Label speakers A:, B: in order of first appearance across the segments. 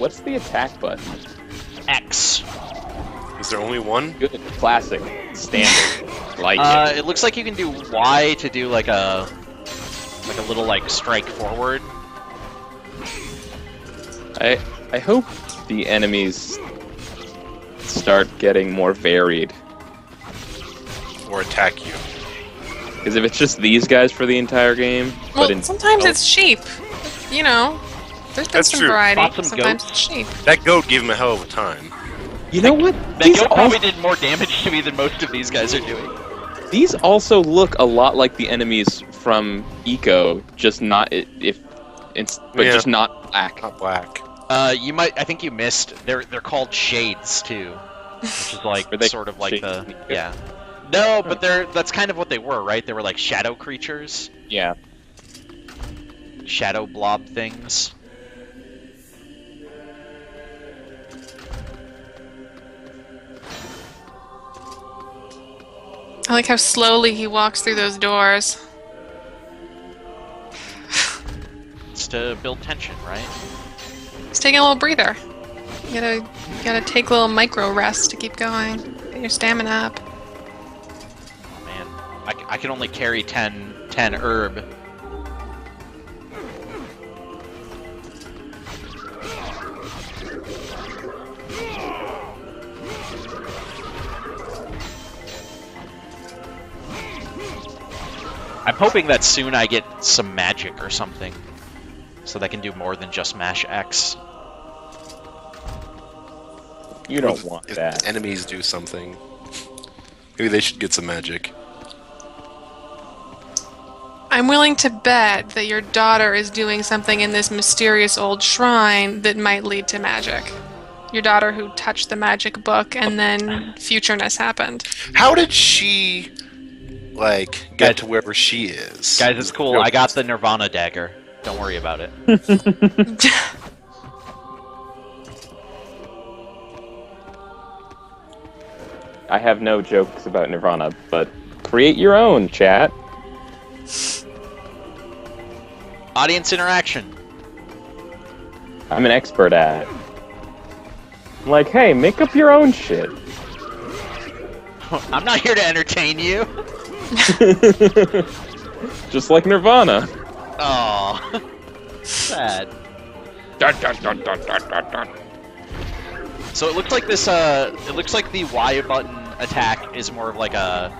A: What's the attack button?
B: X.
C: Is there only one?
A: Good, classic, standard. Like it.
B: It looks like you can do Y to do like a little like strike forward.
A: I hope the enemies start getting more varied.
C: Or attack you.
A: Because if it's just these guys for the entire game,
D: Well,
A: but
D: sometimes it's sheep. You know, there's been
C: That's
D: some
C: true.
D: variety.
B: Bought some
D: Sometimes
B: goats.
D: it's sheep.
C: That goat gave him a hell of a time.
A: you know what?
B: That goat probably did more damage to me than most of these guys are doing.
A: These also look a lot like the enemies from Eco, just not just not black.
C: Not black.
B: I think you missed. They're called shades too, which is like
A: Were they
B: sort of like
A: shades
B: the
A: in Eco?
B: yeah. No, but that's kind of what they were, right? They were like shadow creatures,
A: Yeah.
B: shadow blob things.
D: I like how slowly he walks through those doors.
B: It's to build tension, right?
D: He's taking a little breather. You gotta take a little micro rest to keep going. Get your stamina up.
B: Oh, man, I can only carry 10 herb. I'm hoping that soon I get some magic or something, so that I can do more than just mash X.
A: You don't want
C: If
A: that.
C: enemies do something, maybe they should get some magic.
D: I'm willing to bet that your daughter is doing something in this mysterious old shrine that might lead to magic. Your daughter who touched the magic book and then futureness happened.
C: How did she, like, get to wherever she is?
B: Guys, it's cool. I got the Nirvana dagger. Don't worry about it.
A: I have no jokes about Nirvana, but create your own, chat.
B: Audience interaction.
A: I'm an expert at it. I'm like, hey, make up your own shit.
B: I'm not here to entertain you.
A: Just like Nirvana.
B: Aw. Sad.
A: Dun, dun, dun, dun, dun, dun, dun.
B: So it looks like this. It looks like the Y button attack is more of like a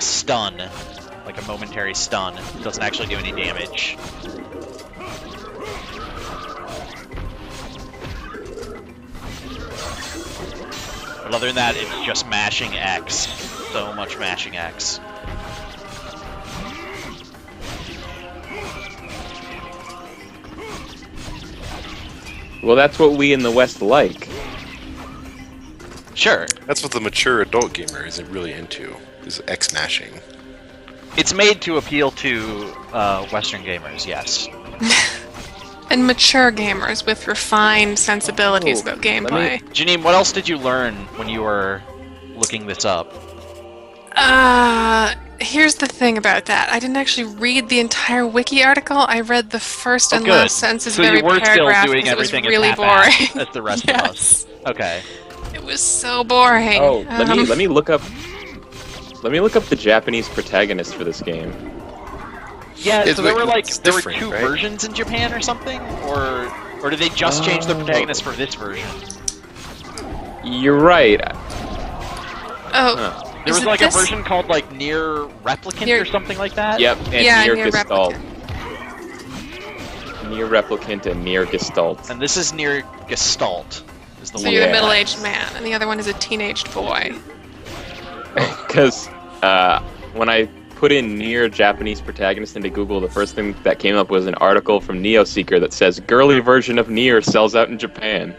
B: stun, like a momentary stun. It doesn't actually do any damage. But other than that, it's just mashing X. So much mashing X.
A: Well, that's what we in the West like.
B: Sure.
C: That's what the mature adult gamer isn't really into, is X-mashing.
B: It's made to appeal to Western gamers, yes.
D: And mature gamers with refined sensibilities about gameplay.
B: Janine, what else did you learn when you were looking this up?
D: Here's the thing about that. I didn't actually read the entire wiki article. I read the first and
B: good.
D: last sentences
B: So
D: of every
B: you were still
D: paragraph
B: doing
D: because it was
B: everything as
D: really
B: half-assed
D: boring.
B: as the rest of us. Okay.
D: It was so boring.
A: Oh, let me look up. Let me look up the Japanese protagonist for this game.
B: Yeah,
C: It's
B: so there were
C: like-
B: like
C: it's
B: there were
C: different,
B: two
C: right?
B: versions in Japan or something, or did they just change the protagonist for this version?
A: You're right.
D: Oh,
A: Huh.
B: There
D: is
B: was
D: it
B: like
D: this?
B: a version called like Nier Replicant
D: Nier-
B: or something like that.
A: Yep, and
D: Yeah,
A: Nier
D: Nier
A: Gestalt.
D: Replicant.
A: Nier Replicant and Nier Gestalt.
B: And this is Nier Gestalt. Is the
D: So
B: one.
D: you're the
A: Yeah.
D: middle-aged man, and the other one is a teenaged boy.
A: Because when I put in Nier Japanese protagonist into Google, the first thing that came up was an article from NeoSeeker that says girly version of Nier sells out in Japan.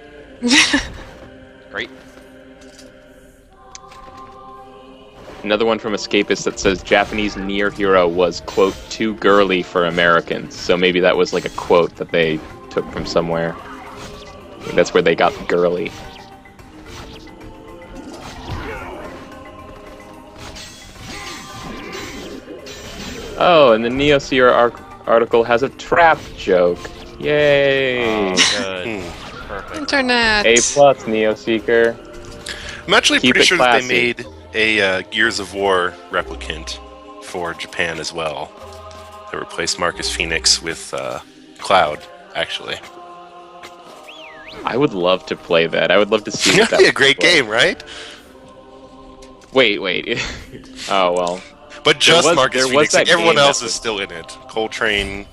B: Great.
A: Another one from Escapist that says Japanese Nier hero was, quote, too girly for Americans. So maybe that was like a quote that they took from somewhere. I think that's where they got girly. Oh, and the NeoSeeker article has a trap joke. Yay!
B: Oh, good.
C: Hmm.
B: Perfect.
D: Internet.
A: A+, Neo Seeker.
C: I'm actually
A: Keep
C: pretty
A: it
C: sure that they
A: classy.
C: made a Gears of War replicant for Japan as well. That replaced Marcus Phoenix with Cloud, actually.
A: I would love to play that. I would love to see what
C: That'd
A: that
C: be a
A: would
C: great
A: look like.
C: game, right?
A: Wait. Oh, well.
C: But just
A: was-
C: Marcus
A: there was
C: Phoenix.
A: that
C: Like, everyone
A: game
C: else
A: that
C: is
A: was-
C: still in it. Coltrane.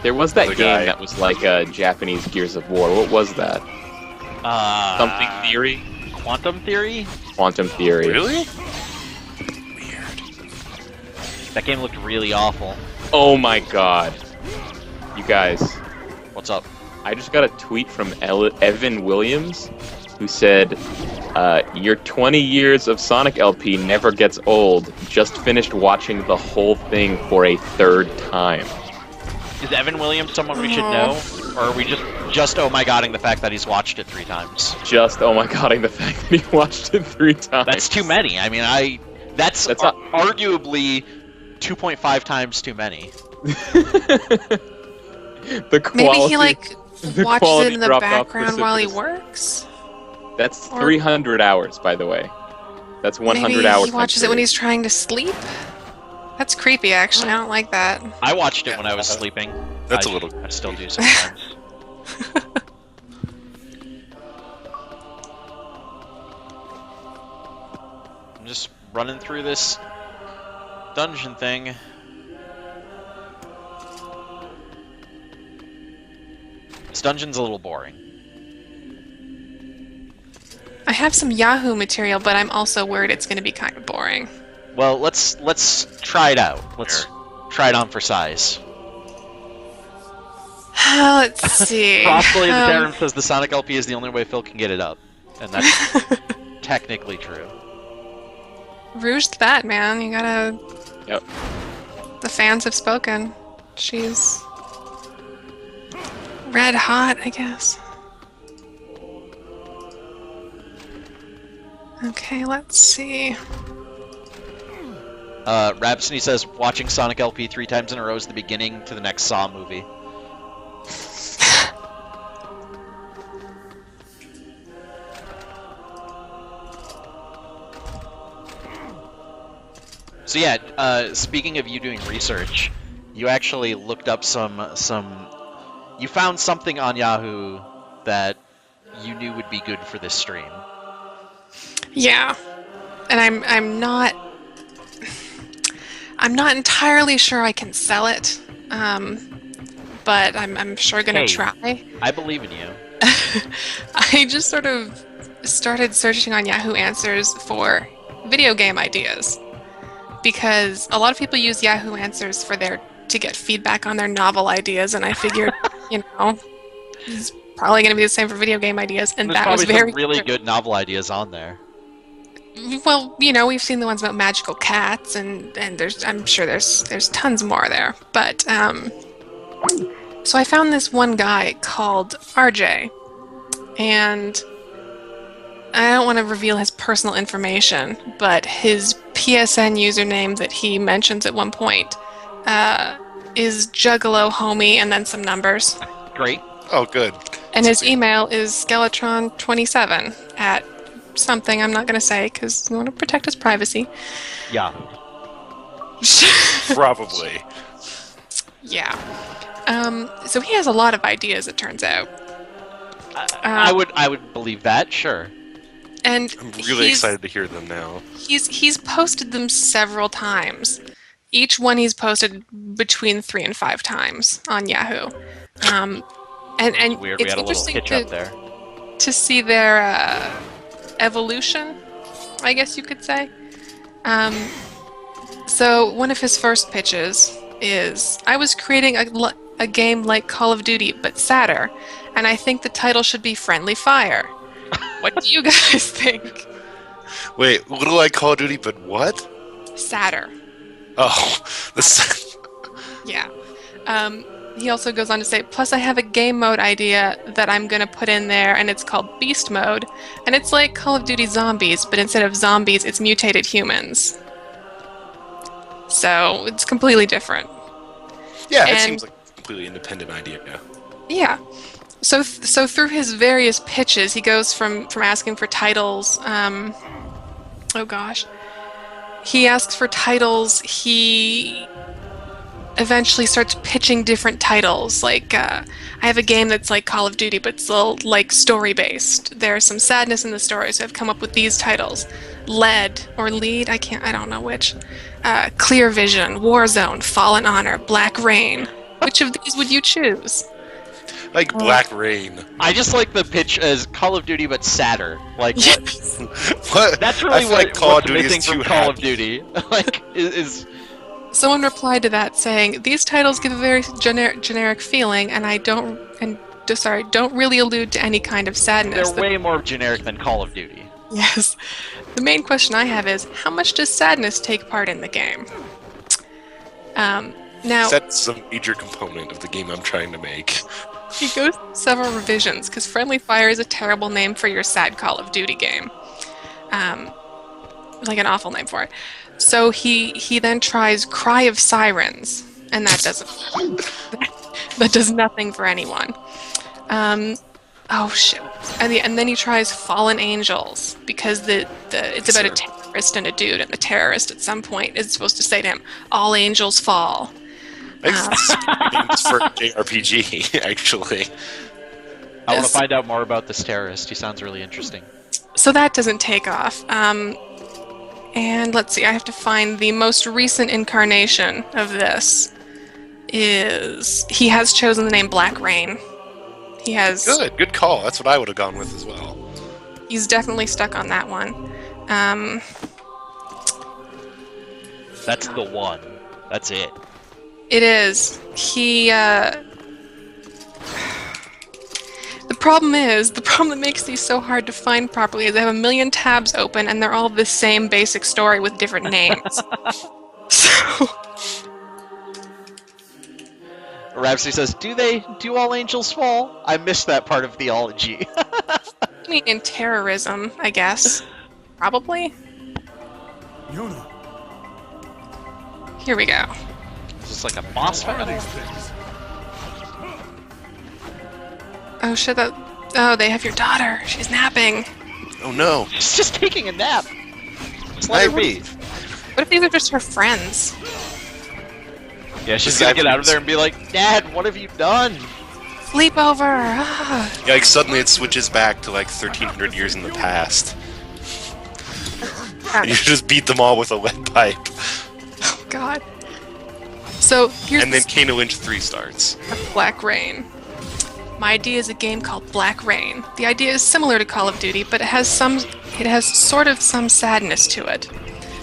A: There was that
C: The
A: game
C: guy.
A: that was like a Japanese Gears of War. What was that? Something Theory?
B: Quantum Theory?
A: Quantum Theory.
C: Really?
B: That game looked really awful.
A: Oh my god. You guys,
B: What's up?
A: I just got a tweet from Evan Williams who said, your 20 years of Sonic LP never gets old. Just finished watching the whole thing for a third time.
B: Is Evan Williams someone we should know? Or are we just oh my godding the fact that he's watched it 3 times?
A: Just, oh my god, the fact that he watched it 3 times.
B: That's too many. I mean, that's
A: not-
B: arguably 2.5 times too many.
A: The quality,
D: Maybe he like
A: the
D: watches
A: quality
D: it in the
A: dropped off
D: background while he
A: precipitously.
D: works.
A: That's
D: Or-
A: 300 hours, by the way. That's 100
D: Maybe
A: hours.
D: he watches it when he's trying to sleep. That's creepy, actually. I don't like that.
B: I watched it when I was sleeping.
C: That's
B: I-
C: a little...
B: I still do sometimes. I'm just running through this dungeon thing. This dungeon's a little boring.
D: I have some Yahoo material, but I'm also worried it's going to be kind of boring.
B: Well, let's try it out. Let's try it on for size.
D: Let's see.
B: Crossplay the Darren says the Sonic LP is the only way Phil can get it up, and that's technically true.
D: Rouge the Bat, man. You gotta...
A: Yep.
D: The fans have spoken. She's... red hot, I guess. Okay, let's see.
B: Rhapsody says watching Sonic LP 3 times in a row is the beginning to the next Saw movie. So yeah, speaking of you doing research, you actually looked up you found something on Yahoo that you knew would be good for this stream.
D: Yeah. And I'm not entirely sure I can sell it. But I'm sure gonna
B: Hey.
D: try.
B: I believe in you.
D: I just sort of started searching on Yahoo Answers for video game ideas. Because a lot of people use Yahoo Answers to get feedback on their novel ideas, and I figured, it's probably going to be the same for video game ideas, and
B: There's
D: that was
B: probably
D: very
B: some really
D: true.
B: good novel ideas on there.
D: Well, we've seen the ones about magical cats, and I'm sure there's tons more there. But so I found this one guy called RJ, and I don't want to reveal his personal information, but his PSN username that he mentions at one point is Juggalo Homie and then some numbers.
B: Great.
C: Oh, good.
D: And his email is Skeletron27 at something I'm not going to say because we want to protect his privacy.
B: Yeah.
C: Probably.
D: Yeah. So he has a lot of ideas, it turns out.
B: I would believe that, sure.
D: And
C: I'm really excited to hear them now.
D: He's posted them several times. Each one he's posted between 3 and 5 times on Yahoo. And
B: Weird, we
D: it's
B: had a little
D: interesting
B: hitch up there.
D: to see their evolution, I guess you could say. So one of his first pitches is, I was creating a game like Call of Duty, but sadder, and I think the title should be Friendly Fire. What do you guys think?
C: Wait, little like Call of Duty, but what?
D: Sadder.
C: Oh, this.
D: Yeah. He also goes on to say, plus I have a game mode idea that I'm going to put in there, and it's called Beast Mode. And it's like Call of Duty Zombies, but instead of zombies, it's mutated humans. So, it's completely different.
C: Yeah, it
D: And-
C: seems like a completely independent idea.
D: Yeah. So through his various pitches, he goes from asking for titles. Oh gosh, he asks for titles. He eventually starts pitching different titles. Like, I have a game that's like Call of Duty, but it's all like story-based. There's some sadness in the story, so I've come up with these titles. Lead, or Lead, I don't know which. Clear Vision, Warzone, Fallen Honor, Black Rain. Which of these would you choose?
C: Like Black Rain.
B: I just like the pitch as Call of Duty, but sadder. Like, what?
C: What?
B: That's
C: I
B: really
C: feel
B: what
C: like Call of
B: what's
C: Duty
B: missing
C: is
B: from
C: too
B: Call of
C: happy.
B: Duty. Like, is
D: Someone replied to that saying, "These titles give a very generic feeling, and don't really allude to any kind of sadness."
B: they're way more generic than Call of Duty.
D: Yes. The main question I have is, how much does sadness take part in the game? Now,
C: That's a major component of the game I'm trying to make.
D: he goes through several revisions, because Friendly Fire is a terrible name for your sad Call of Duty game. Like an awful name for it. So he then tries Cry of Sirens, and that does nothing for anyone. Oh shit! And then he tries Fallen Angels, because it's about a terrorist and a dude, and the terrorist at some point is supposed to say to him, "All angels fall."
C: It's for JRPG, actually.
B: I want to find out more about this terrorist. He sounds really interesting.
D: So that doesn't take off. And let's see, I have to find the most recent incarnation of this. He has chosen the name Black Rain. He has.
C: Good call. That's what I would have gone with as well.
D: He's definitely stuck on that one.
B: That's the one. That's it.
D: It is. The problem that makes these so hard to find properly is they have a million tabs open and they're all the same basic story with different names. So,
B: Rhapsody says, do all angels fall? I missed that part of theology.
D: I mean, in terrorism, I guess. Probably. Here we go.
B: Is this like a boss fight?
D: Oh shit, they have your daughter. She's napping.
C: Oh no.
B: She's just taking a nap. Just let her be.
D: What if these are just her friends?
B: Yeah, she's gonna get out of there and be like, Dad, what have you done?
D: Sleepover! Ah.
C: Yeah, like suddenly it switches back to like 1300 years in the past. And you just beat them all with a lead pipe.
D: Oh god. So here's
C: And then Kano Lynch 3 starts.
D: Black Rain. My idea is a game called Black Rain. The idea is similar to Call of Duty, but it has sort of some sadness to it.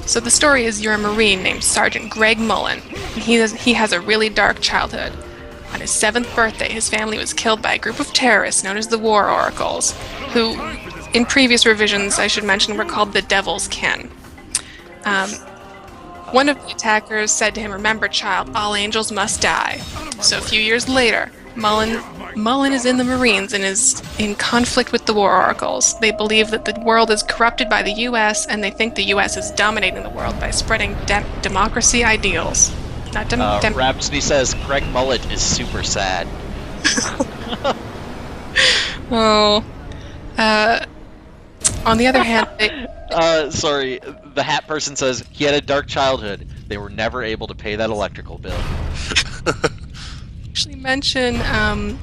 D: So the story is you're a Marine named Sergeant Greg Mullen, and he has a really dark childhood. On his 7th birthday, his family was killed by a group of terrorists known as the War Oracles, who, in previous revisions, I should mention, were called the Devil's Kin. One of the attackers said to him, "Remember, child, all angels must die." So a few years later, Mullen is in the Marines and is in conflict with the War Oracles. They believe that the world is corrupted by the U.S., and they think the U.S. is dominating the world by spreading democracy ideals. Not
B: Rhapsody says, Greg Mullet is super sad.
D: Oh. On the other hand,
B: Sorry, the hat person says, he had a dark childhood. They were never able to pay that electrical bill.
D: actually mention,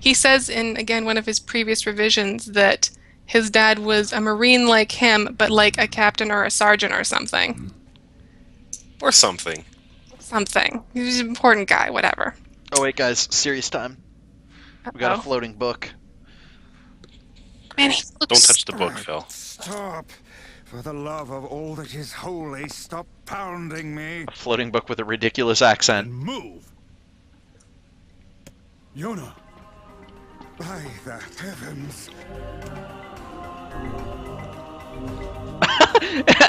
D: he says in, again, one of his previous revisions that his dad was a Marine like him, but like a captain or a sergeant or something.
C: Or something.
D: Something. He's an important guy, whatever.
B: Oh wait, guys, serious time. We got a
D: Uh-oh.
B: floating book.
D: Man, he looks
C: Don't touch the book, Phil.
E: Stop! For the love of all that is holy, stop pounding me!
B: A floating book with a ridiculous accent.
E: Move! Yona! By the heavens!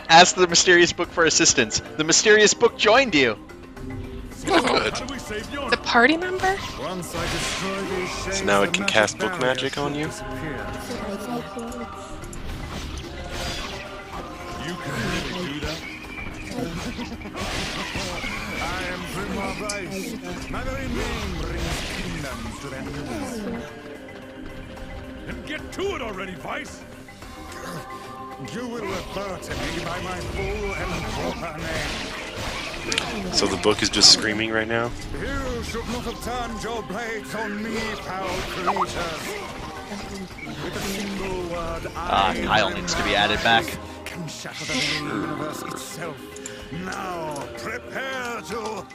B: Ask the mysterious book for assistance. The mysterious book joined you.
C: Good.
E: How do we save Yona?
D: the party member?
E: Once I destroy these shades,
C: So now it
E: the
C: can
E: magic
C: cast book
E: barrier
C: magic on you?
E: disappears. You can really do that? I am Primar Vice. My very name brings kingdoms to their knees. And get to it already, Vice! You will refer to me by my full and proper name.
C: So the book is just screaming right now?
E: You should not have turned your blades on me, foul creatures. With a single word,
B: Kyle needs to be added back.
E: Can shatter the very universe itself. Now, prepare to...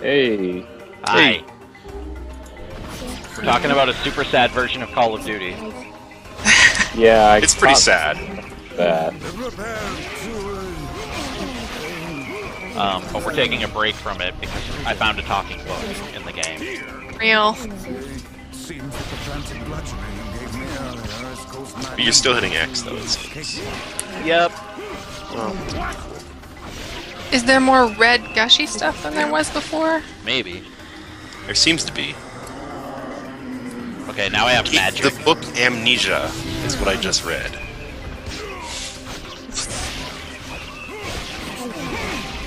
A: Hey.
B: Hi. We're talking about a super sad version of Call of Duty.
A: Yeah,
C: It's pretty sad.
A: That.
B: But we're taking a break from it because I found a talking book in the game.
D: Real.
E: Seems that the frantic bludgeoning you gave me earlier has caused my...
C: But you're still hitting X, though, it seems.
B: Yep.
D: Is there more red gushy stuff than there was before?
B: Maybe.
C: There seems to be.
B: Okay, now I have magic.
C: The book Amnesia is what I just read.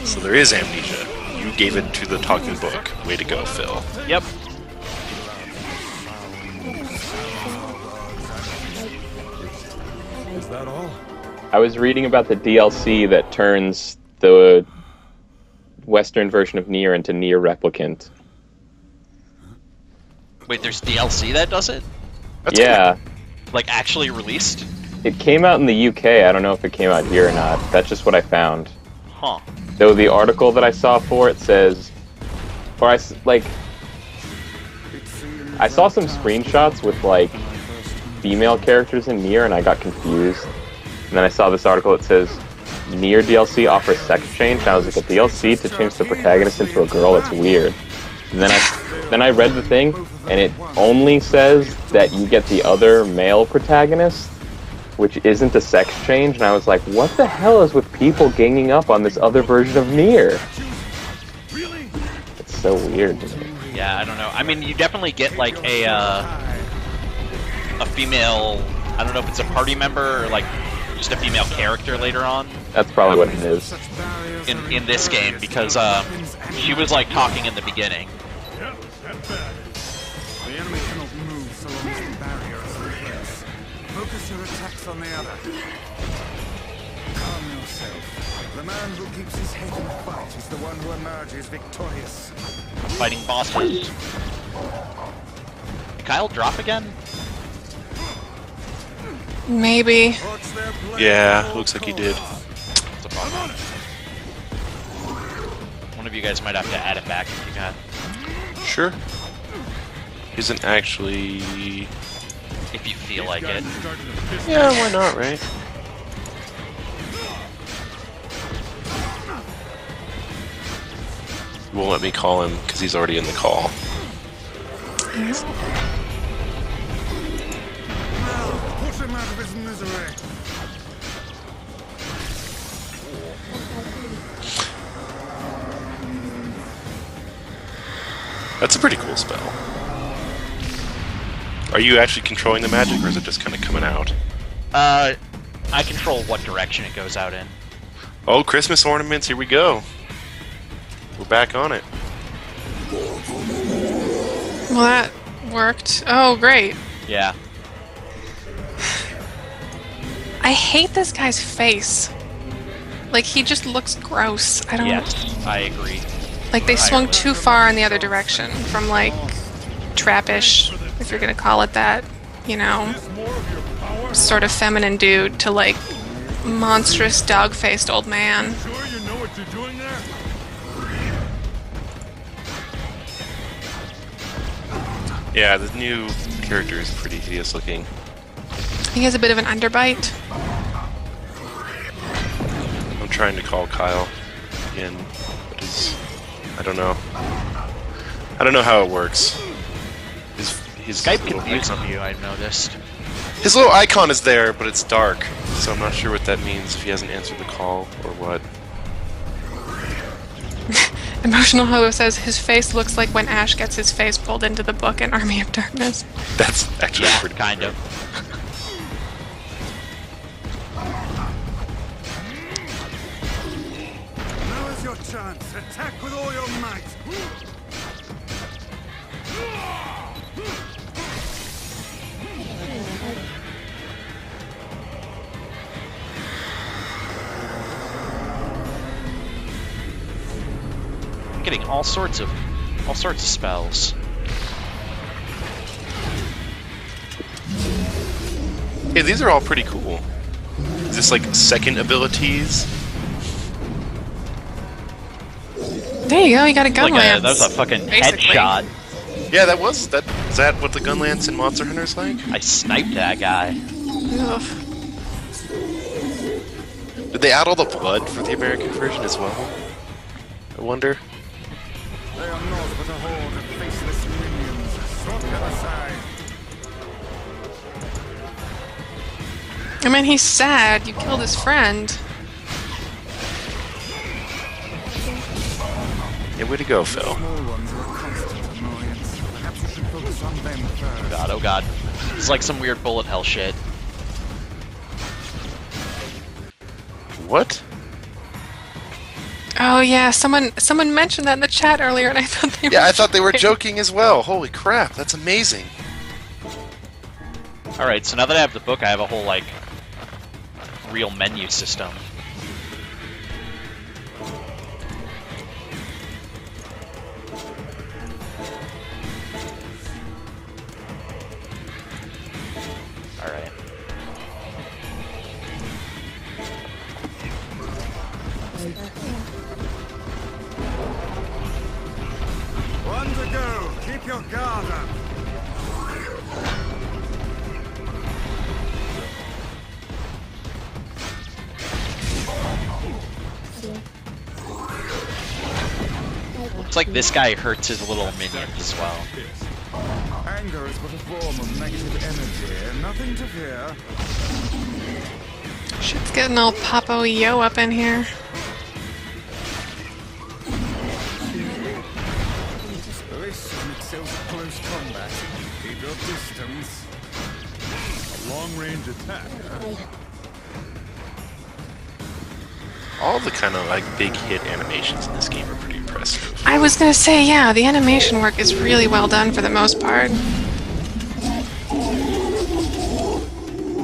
C: So there is amnesia. You gave it to the talking book. Way to go, Phil.
B: Yep.
E: Is that all?
A: I was reading about the DLC that turns the Western version of Nier into Nier Replicant.
B: Wait, there's DLC that does it?
C: That's
A: Yeah,
B: Like, actually released?
A: it came out in the UK. I don't know if it came out here or not. That's just what I found.
B: Huh.
A: Though the article that I saw for it says, or I saw some screenshots with like female characters in Nier, and I got confused. And then I saw this article that says Nier DLC offers sex change. And I was like, a DLC to change the protagonist into a girl? It's weird. And then I read the thing, and it only says that you get the other male protagonist, which isn't a sex change. And I was like, what the hell is with people ganging up on this other version of Nier? It's so weird to me.
B: Yeah, I don't know. I mean, you definitely get like a female. I don't know if it's a party member or like just a female character later on
A: That's probably what it is.
B: in this game because she was like talking in the beginning.
E: Yep, that's bad. The enemy cannot move so long as the barrier is in place. Focus your attacks on the other. Calm yourself. The man who keeps his head in the fight is the one who emerges victorious.
B: Fighting bosses. Did Kyle drop again?
D: Maybe.
E: Watch their blade
C: Yeah,
E: fall
C: looks like he
E: cold.
C: did.
B: It's a bummer. One of you guys might have to add it back if you can.
C: Sure. Isn't actually...
B: If you feel like it.
C: Yeah, why not, right? You won't let me call him because he's already in the call.
E: Put him out of his misery.
C: That's a pretty cool spell. Are you actually controlling the magic, or is it just kind of coming out?
B: I control what direction it goes out in.
C: Oh, Christmas ornaments, here we go. We're back on it.
D: Well, that worked. Oh, great.
B: Yeah.
D: I hate this guy's face. Like, he just looks gross. I don't...
B: Yes, I agree.
D: Like, they swung too far in the other direction. From, like, trappish, if you're gonna call it that. You know, sort of feminine dude to, like, monstrous dog-faced old man.
E: Sure you know what you're doing there?
C: Yeah, the new character is pretty hideous looking.
D: He has a bit of an underbite.
C: I'm trying to call Kyle again, but I don't know. I don't know how it works. His
B: Skype
C: little
B: confuses
C: icon-
B: you, I've noticed.
C: His little icon is there, but it's dark, so I'm not sure what that means, if he hasn't answered the call or what.
D: Emotional Ho says his face looks like when Ash gets his face pulled into the book in Army of Darkness.
C: That's actually
B: Yeah,
C: pretty
B: kind of.
E: Now is your chance. Attack with all your might.
B: I'm getting all sorts of spells.
C: Hey, these are all pretty cool. Is this like second abilities?
D: There you go. You got a gun lance.
B: That was a fucking
D: Basically.
B: headshot.
C: Yeah, that was that. Is that what the gun lance in Monster Hunter's like?
B: I sniped that guy.
D: Ugh.
C: Did they add all the blood for the American version as well? I wonder.
E: They are naught but a horde of faceless minions. Sort them aside.
D: I mean, he's sad. You killed his friend.
C: Yeah, way to go, Phil.
E: Small ones are a constant annoyance. Perhaps we should focus on them first.
B: God, oh god. It's like some weird bullet hell shit.
C: What?
D: Oh yeah, someone mentioned that in the chat earlier, and I thought they were.
C: Yeah, I thought they were joking as well. Holy crap, that's amazing.
B: Alright, so now that I have the book, I have a whole, like, real menu system. Alright.
E: One to go. Keep your guard up.
B: Looks like this guy hurts his little minions as well.
E: Anger is but a form of negative energy. Nothing to fear.
D: Shit's getting all Popo-yo up in here.
E: This in itself close combat. Keep your distance. A long-range attack, huh?
C: All the kind of like big hit animations in this game are pretty impressive.
D: I was gonna say, yeah, the animation work is really well done for the most part.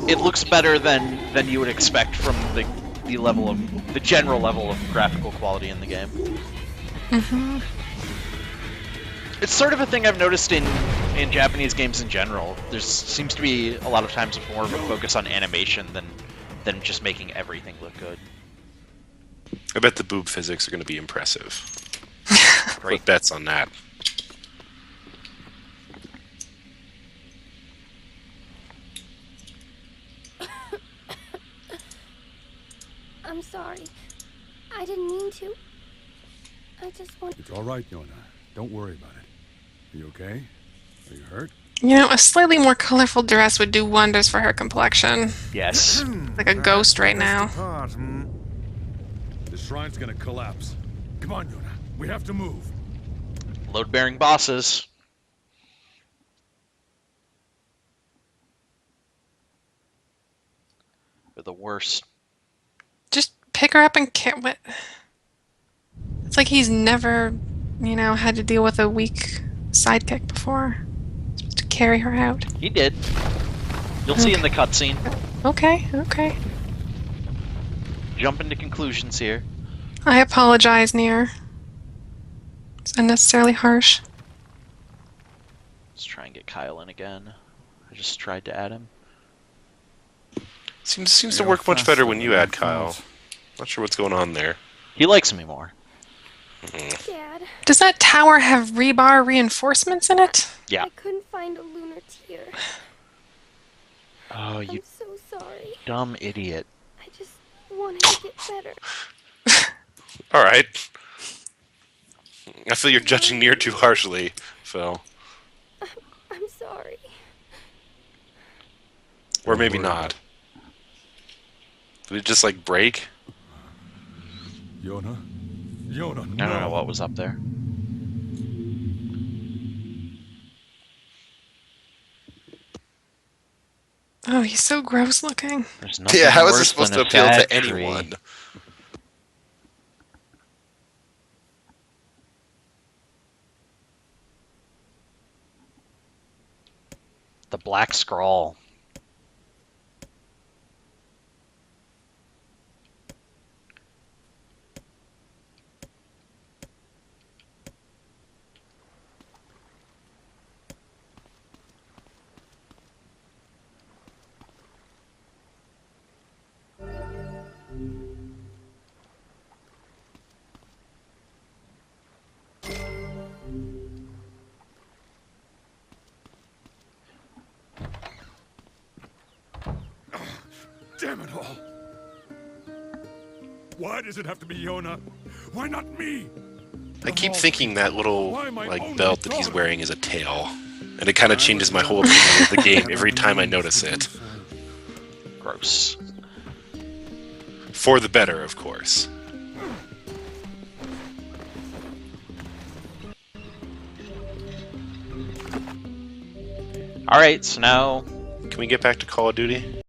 B: It looks better than you would expect from the general level of graphical quality in the game.
D: Mm-hmm.
B: It's sort of a thing I've noticed in Japanese games in general. There seems to be a lot of times more of a focus on animation than just making everything look good.
C: I bet the boob physics are going to be impressive.
B: Great.
C: Put bets on that.
F: I'm sorry. I didn't mean to. I just want.
G: It's all right, Yona. Don't worry about it. Are you okay? Are you hurt?
D: You know, a slightly more colorful dress would do wonders for her complexion.
B: Yes.
D: Like a ghost right now.
E: Apart, hmm?
G: The shrine's gonna collapse. Come on, Yona. We have to move.
B: Load-bearing bosses. They're the worst.
D: Just pick her up and what? It's like he's never, you know, had to deal with a weak sidekick before. Supposed to carry her out.
B: He did. You'll see in the cutscene.
D: Okay, okay.
B: Jump into conclusions here.
D: I apologize, Nier. It's unnecessarily harsh.
B: Let's try and get Kyle in again. I just tried to add him.
C: Seems to work much better when you add Kyle. Not sure what's going on there.
B: He likes me more.
F: Dad,
D: Does that tower have rebar reinforcements in it?
B: Yeah.
F: I couldn't find a lunar tear.
B: Oh, you
F: I'm so sorry.
B: dumb idiot.
F: I just wanted to get better.
C: All right. I feel you're judging Nier too harshly, Phil.
F: I'm sorry.
C: Or maybe not. Did it just like break?
G: Yona? Yona,
B: I don't know what was up there.
D: Oh, he's so gross looking.
B: There's nothing
C: Yeah, how is
B: worse
C: this supposed
B: than
C: to appeal
B: a
C: to
B: factory.
C: anyone?
B: The Black Scrawl.
E: Damn it all! Why does it have to be Yona? Why not me?
C: I keep thinking that little like belt that he's wearing is a tail, and it kind of changes my whole opinion of the game every time I notice it.
B: Gross.
C: For the better, of course.
B: Alright, so now...
C: Can we get back to Call of Duty?